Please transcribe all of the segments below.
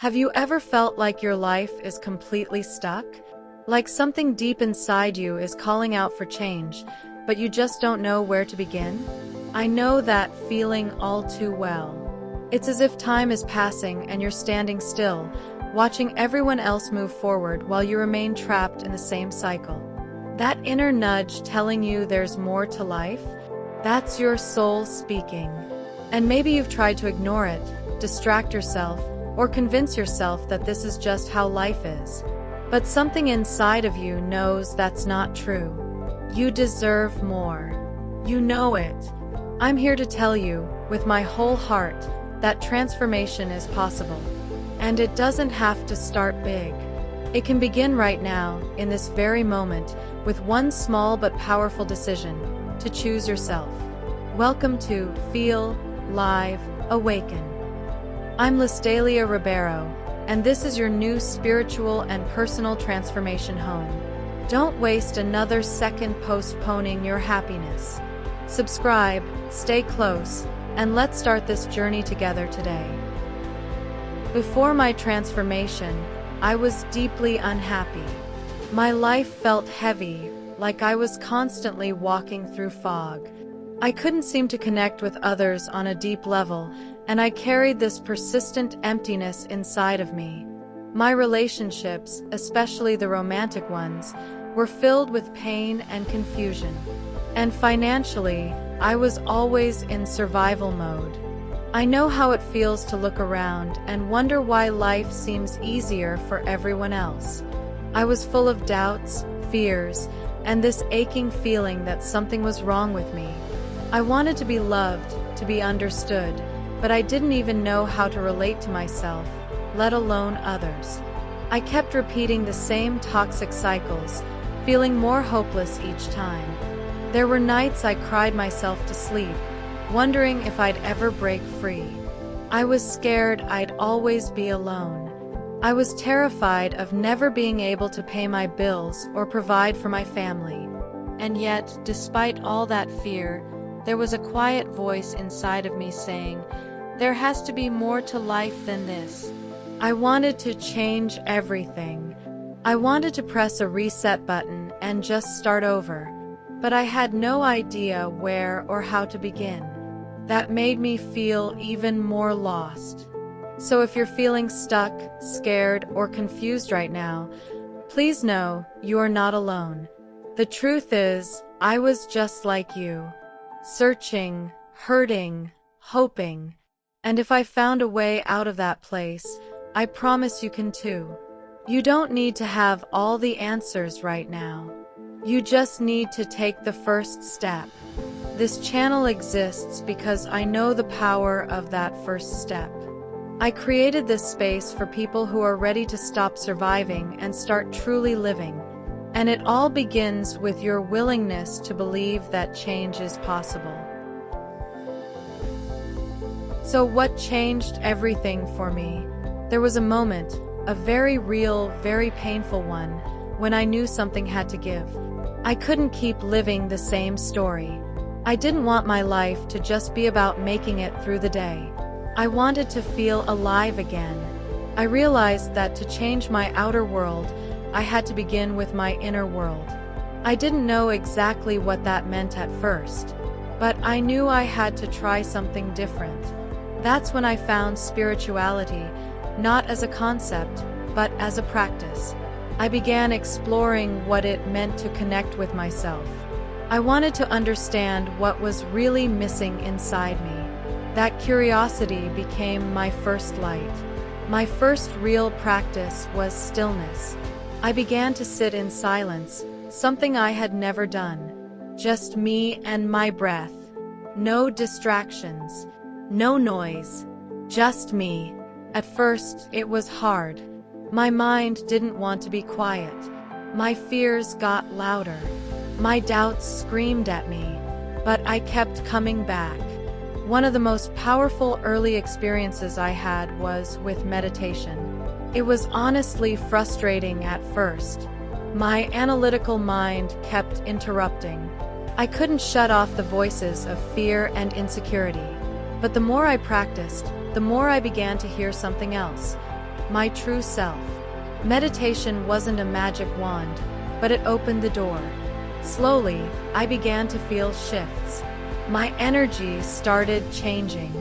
Have you ever felt like your life is completely stuck? Like something deep inside you is calling out for change, but you just don't know where to begin? I know that feeling all too well. It's as if time is passing and you're standing still, watching everyone else move forward while you remain trapped in the same cycle. That inner nudge telling you there's more to life? That's your soul speaking. And maybe you've tried to ignore it, distract yourself, or convince yourself that this is just how life is. But something inside of you knows that's not true. You deserve more. You know it. I'm here to tell you, with my whole heart, that transformation is possible. And it doesn't have to start big. It can begin right now, in this very moment, with one small but powerful decision: to choose yourself. Welcome to Feel, Live, Awaken. I'm Listelia Ribeiro, and this is your new spiritual and personal transformation home. Don't waste another second postponing your happiness. Subscribe, stay close, and let's start this journey together today. Before my transformation, I was deeply unhappy. My life felt heavy, like I was constantly walking through fog. I couldn't seem to connect with others on a deep level, and I carried this persistent emptiness inside of me. My relationships, especially the romantic ones, were filled with pain and confusion. And financially, I was always in survival mode. I know how it feels to look around and wonder why life seems easier for everyone else. I was full of doubts, fears, and this aching feeling that something was wrong with me. I wanted to be loved, to be understood, but I didn't even know how to relate to myself, let alone others. I kept repeating the same toxic cycles, feeling more hopeless each time. There were nights I cried myself to sleep, wondering if I'd ever break free. I was scared I'd always be alone. I was terrified of never being able to pay my bills or provide for my family. And yet, despite all that fear, there was a quiet voice inside of me saying, "There has to be more to life than this." I wanted to change everything. I wanted to press a reset button and just start over. But I had no idea where or how to begin. That made me feel even more lost. So if you're feeling stuck, scared, or confused right now, please know you are not alone. The truth is, I was just like you. Searching, hurting, hoping. And if I found a way out of that place, I promise you can too. You don't need to have all the answers right now. You just need to take the first step. This channel exists because I know the power of that first step. I created this space for people who are ready to stop surviving and start truly living. And it all begins with your willingness to believe that change is possible. So what changed everything for me? There was a moment, a very real, very painful one, when I knew something had to give. I couldn't keep living the same story. I didn't want my life to just be about making it through the day. I wanted to feel alive again. I realized that to change my outer world, I had to begin with my inner world. I didn't know exactly what that meant at first, but I knew I had to try something different. That's when I found spirituality, not as a concept, but as a practice. I began exploring what it meant to connect with myself. I wanted to understand what was really missing inside me. That curiosity became my first light. My first real practice was stillness. I began to sit in silence, something I had never done. Just me and my breath. No distractions. No noise. Just me. At first, it was hard. My mind didn't want to be quiet. My fears got louder. My doubts screamed at me. But I kept coming back. One of the most powerful early experiences I had was with meditation. It was honestly frustrating at first. My analytical mind kept interrupting. I couldn't shut off the voices of fear and insecurity. But the more I practiced, the more I began to hear something else. my true self. Meditation wasn't a magic wand, but it opened the door. Slowly, I began to feel shifts. My energy started changing.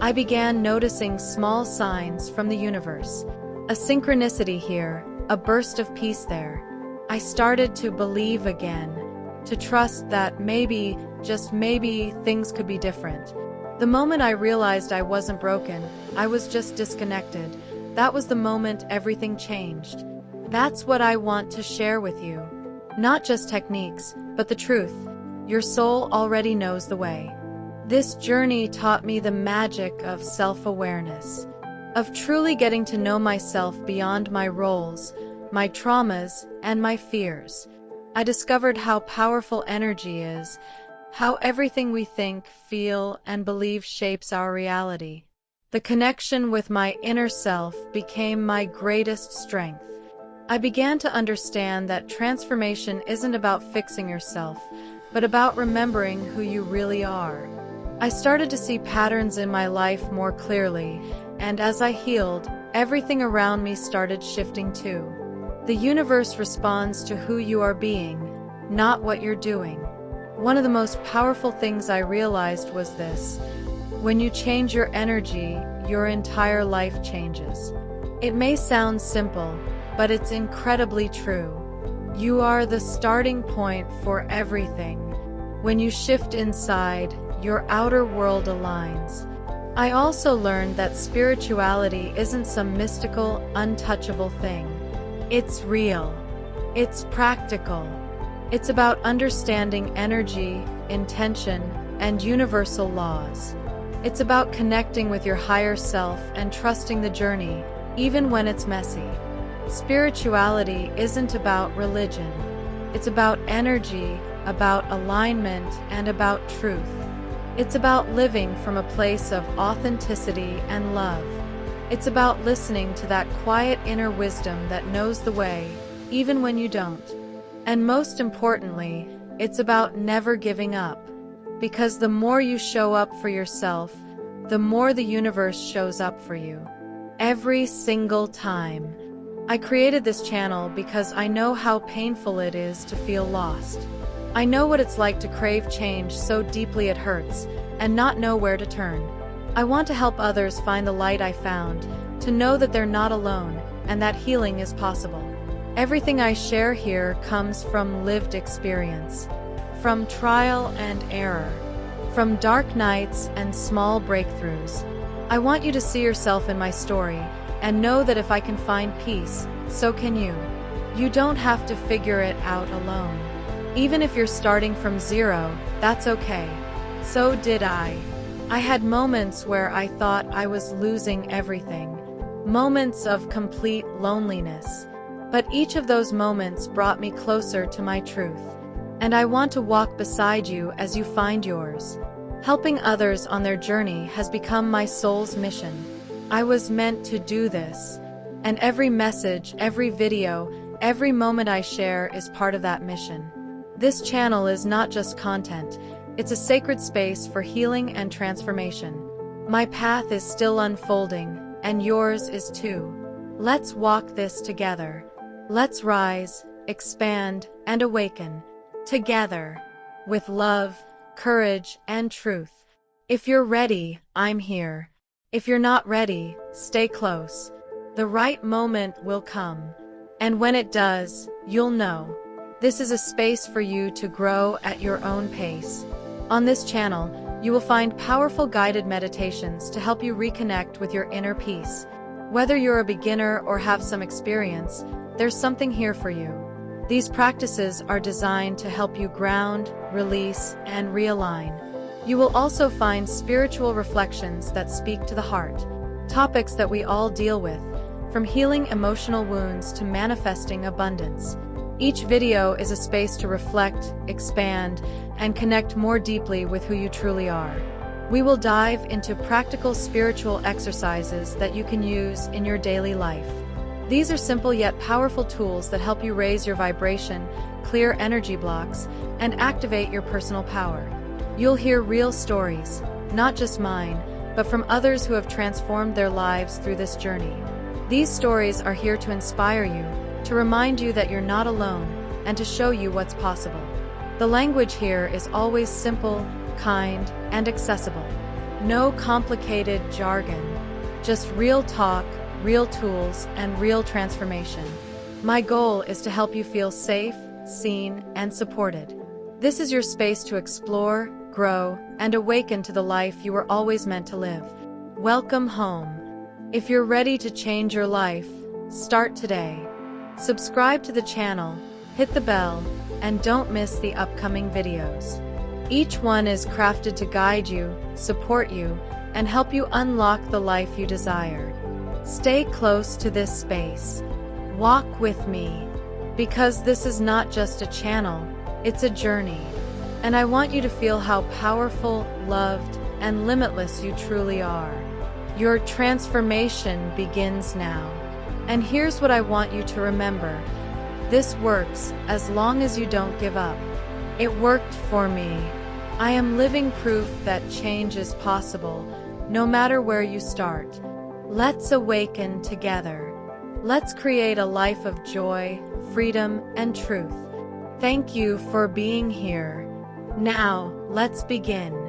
I began noticing small signs from the universe. A synchronicity here, a burst of peace there. I started to believe again, to trust that maybe, just maybe, things could be different. The moment I realized I wasn't broken, I was just disconnected. That was the moment everything changed. That's what I want to share with you. Not just techniques, but the truth. Your soul already knows the way. This journey taught me the magic of self-awareness, of truly getting to know myself beyond my roles, my traumas, and my fears. I discovered how powerful energy is, how everything we think, feel, and believe shapes our reality. The connection with my inner self became my greatest strength. I began to understand that transformation isn't about fixing yourself, but about remembering who you really are. I started to see patterns in my life more clearly, and as I healed, everything around me started shifting too. The universe responds to who you are being, not what you're doing. One of the most powerful things I realized was this: when you change your energy, your entire life changes. It may sound simple, but it's incredibly true. You are the starting point for everything. When you shift inside, your outer world aligns. I also learned that spirituality isn't some mystical, untouchable thing. It's real. It's practical. It's about understanding energy, intention, and universal laws. It's about connecting with your higher self and trusting the journey, even when it's messy. Spirituality isn't about religion. It's about energy, about alignment, and about truth. It's about living from a place of authenticity and love. It's about listening to that quiet inner wisdom that knows the way, even when you don't. And most importantly, it's about never giving up. Because the more you show up for yourself, the more the universe shows up for you. Every single time. I created this channel because I know how painful it is to feel lost. I know what it's like to crave change so deeply it hurts, and not know where to turn. I want to help others find the light I found, to know that they're not alone, and that healing is possible. Everything I share here comes from lived experience, from trial and error, from dark nights and small breakthroughs. I want you to see yourself in my story, and know that if I can find peace, so can you. You don't have to figure it out alone. Even if you're starting from zero, that's okay. So did I. I had moments where I thought I was losing everything. Moments of complete loneliness. But each of those moments brought me closer to my truth. And I want to walk beside you as you find yours. Helping others on their journey has become my soul's mission. I was meant to do this. And every message, every video, every moment I share is part of that mission. This channel is not just content, it's a sacred space for healing and transformation. My path is still unfolding, and yours is too. Let's walk this together. Let's rise, expand, and awaken. Together. With love, courage, and truth. If you're ready, I'm here. If you're not ready, stay close. The right moment will come. And when it does, you'll know. This is a space for you to grow at your own pace. On this channel, you will find powerful guided meditations to help you reconnect with your inner peace. Whether you're a beginner or have some experience, there's something here for you. These practices are designed to help you ground, release, and realign. You will also find spiritual reflections that speak to the heart, topics that we all deal with, from healing emotional wounds to manifesting abundance. Each video is a space to reflect, expand, and connect more deeply with who you truly are. We will dive into practical spiritual exercises that you can use in your daily life. These are simple yet powerful tools that help you raise your vibration, clear energy blocks, and activate your personal power. You'll hear real stories, not just mine, but from others who have transformed their lives through this journey. These stories are here to inspire you, to remind you that you're not alone, and to show you what's possible. The language here is always simple, kind, and accessible. No complicated jargon, just real talk, real tools, and real transformation. My goal is to help you feel safe, seen, and supported. This is your space to explore, grow, and awaken to the life you were always meant to live. Welcome home. If you're ready to change your life, start today. Subscribe to the channel, hit the bell, and don't miss the upcoming videos. Each one is crafted to guide you, support you, and help you unlock the life you desire. Stay close to this space. Walk with me, because this is not just a channel, it's a journey. And I want you to feel how powerful, loved, and limitless you truly are. Your transformation begins now. And here's what I want you to remember. This works as long as you don't give up. It worked for me. I am living proof that change is possible, no matter where you start. Let's awaken together. Let's create a life of joy, freedom, and truth. Thank you for being here. Now, let's begin.